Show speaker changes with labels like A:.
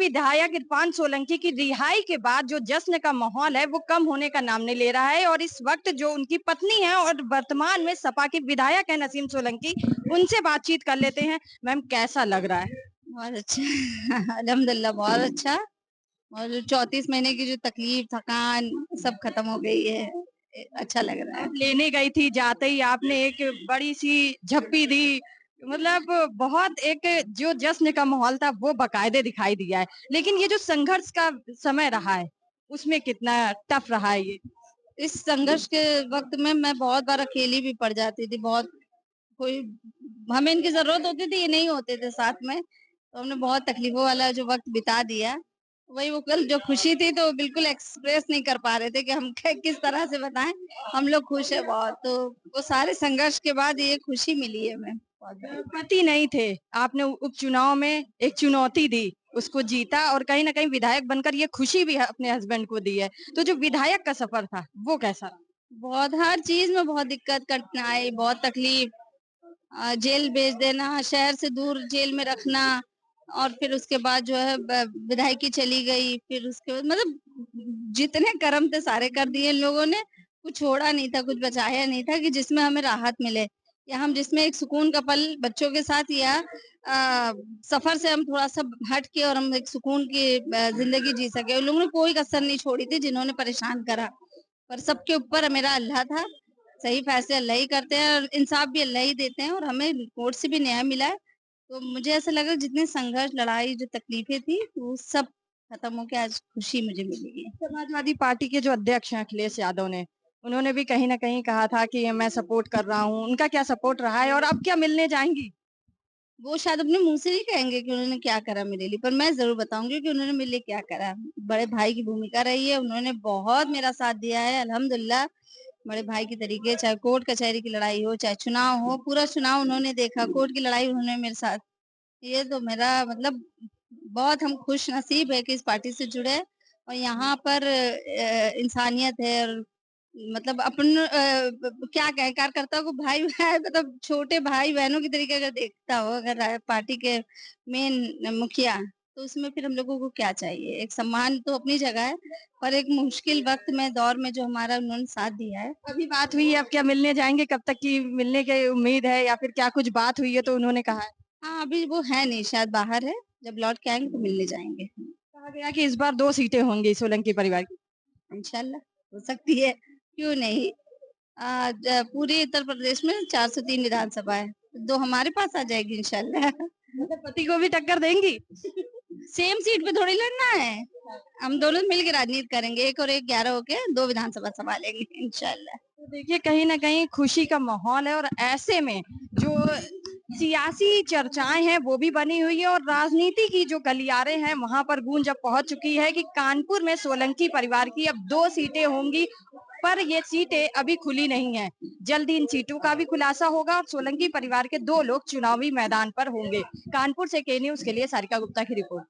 A: विधायक इरफान सोलंकी की रिहाई के बाद जो जश्न का माहौल है वो कम होने का नाम नहीं ले रहा है और इस वक्त जो उनकी पत्नी है और वर्तमान में सपा की विधायक है नसीम सोलंकी, उनसे बातचीत कर लेते हैं। मैम, कैसा लग रहा है?
B: बहुत अच्छा। अल्हम्दुलिल्लाह बहुत अच्छा। और जो 34 महीने की जो तकलीफ थकान सब खत्म हो गई है। अच्छा लग रहा है।
A: आप लेने गई थी, जाते ही आपने एक बड़ी सी झप्पी दी, मतलब बहुत एक जो जश्न का माहौल था वो बाकायदे दिखाई दिया है। लेकिन ये जो संघर्ष का समय रहा है, उसमें कितना टफ रहा है ये?
B: इस संघर्ष के वक्त में मैं बहुत बार अकेली भी पड़ जाती थी। बहुत कोई हमें इनकी जरूरत होती थी, ये नहीं होते थे साथ में, तो हमने बहुत तकलीफों वाला जो वक्त बिता दिया। वही वो कल जो खुशी थी तो बिल्कुल एक्सप्रेस नहीं कर पा रहे थे कि हम किस तरह से बताएं। हम लोग खुश है बहुत, तो वो सारे संघर्ष के बाद ये खुशी मिली है हमें बहुत बड़ी।
A: पति नहीं थे, आपने उपचुनाव में एक चुनौती दी, उसको जीता और कहीं न कहीं विधायक बनकर ये खुशी भी अपने हस्बैंड को दी है। तो जो विधायक का सफर था, वो कैसा रहा?
B: बहुत हर चीज में बहुत दिक्कत कठिनाई बहुत तकलीफ। जेल भेज देना, शहर से दूर जेल में रखना, और फिर उसके बाद जो है विधायकी चली गई। फिर उसके बाद मतलब जितने कर्म थे सारे कर दिए इन लोगों ने। कुछ छोड़ा नहीं था, कुछ बचाया नहीं था कि जिसमें हमें राहत मिले, या हम जिसमें एक सुकून का पल बच्चों के साथ, या सफर से हम थोड़ा सा हट के और हम एक सुकून की जिंदगी जी सके। उन लोगों ने कोई कसर नहीं छोड़ी थी जिन्होंने परेशान करा। पर सबके ऊपर मेरा अल्लाह था। सही फैसले अल्लाह ही करते हैं और इंसाफ भी अल्लाह ही देते हैं, और हमें कोर्ट से भी न्याय मिला है। तो मुझे ऐसा लगा जितने संघर्ष लड़ाई जो तकलीफें थी वो सब खत्म होके आज खुशी मुझे मिली है।
A: समाजवादी पार्टी के जो अध्यक्ष हैं अखिलेश यादव ने, उन्होंने भी कहीं न कहीं कहा था कि मैं सपोर्ट कर रहा हूँ। उनका क्या सपोर्ट रहा है और अब क्या मिलने जाएँगी?
B: वो शायद अपने मुंह से नहीं कहेंगे कि उन्होंने क्या करा मेरे लिए, पर मैं जरूर बताऊंगी कि उन्होंने मेरे लिए क्या करा। बड़े भाई की भूमिका रही है, उन्होंने बहुत मेरा साथ दिया है अल्हम्दुलिल्लाह। बड़े भाई की तरीके, चाहे कोर्ट कचहरी की लड़ाई हो, चाहे चुनाव हो, पूरा चुनाव उन्होंने देखा, कोर्ट की लड़ाई उन्होंने मेरे साथ। ये तो मेरा मतलब बहुत हम खुश नसीब है कि इस पार्टी से जुड़े हैं। और यहाँ पर इंसानियत है, और मतलब अपन क्या कहें, कार्यकर्ता को भाई भाई मतलब छोटे भाई बहनों की तरीके अगर देखता हो, अगर पार्टी के मेन मुखिया, तो उसमें फिर हम लोगों को क्या चाहिए। एक सम्मान तो अपनी जगह है, पर एक मुश्किल वक्त में दौर में जो हमारा उन्होंने साथ दिया है।
A: अभी बात हुई है, अब क्या मिलने जाएँगे? कब तक की मिलने की उम्मीद है या फिर क्या कुछ बात हुई है तो उन्होंने कहा है?
B: हाँ, अभी वो है नहीं, शायद बाहर है। जब लौट के आएंगे तो मिलने जाएंगे।
A: कहा गया कि इस बार 2 सीटें होंगी सोलंकी परिवार की।
B: इंशाल्लाह हो सकती है, क्यों नहीं। पूरे उत्तर प्रदेश में 403 विधानसभा है, दो हमारे पास आ जाएगी इंशाल्लाह।
A: मतलब पति को भी टक्कर देंगी?
B: सेम सीट पे थोड़ी लड़ना है, हम दोनों मिलकर राजनीति करेंगे, एक और एक 11 होके दो विधानसभा संभालेंगे इंशाल्लाह।
A: तो देखिए कहीं न कहीं खुशी का माहौल है और ऐसे में जो सियासी चर्चाएँ हैं वो भी बनी हुई है और राजनीति की जो गलियारे हैं वहाँ पर गूंज अब पहुँच चुकी है कि कानपुर में सोलंकी परिवार की अब 2 सीटें होंगी, पर ये सीटें अभी खुली नहीं हैं। जल्द ही इन सीटों का भी खुलासा होगा और सोलंकी परिवार के 2 लोग चुनावी मैदान पर होंगे। कानपुर से के न्यूज़ के लिए सारिका गुप्ता की रिपोर्ट।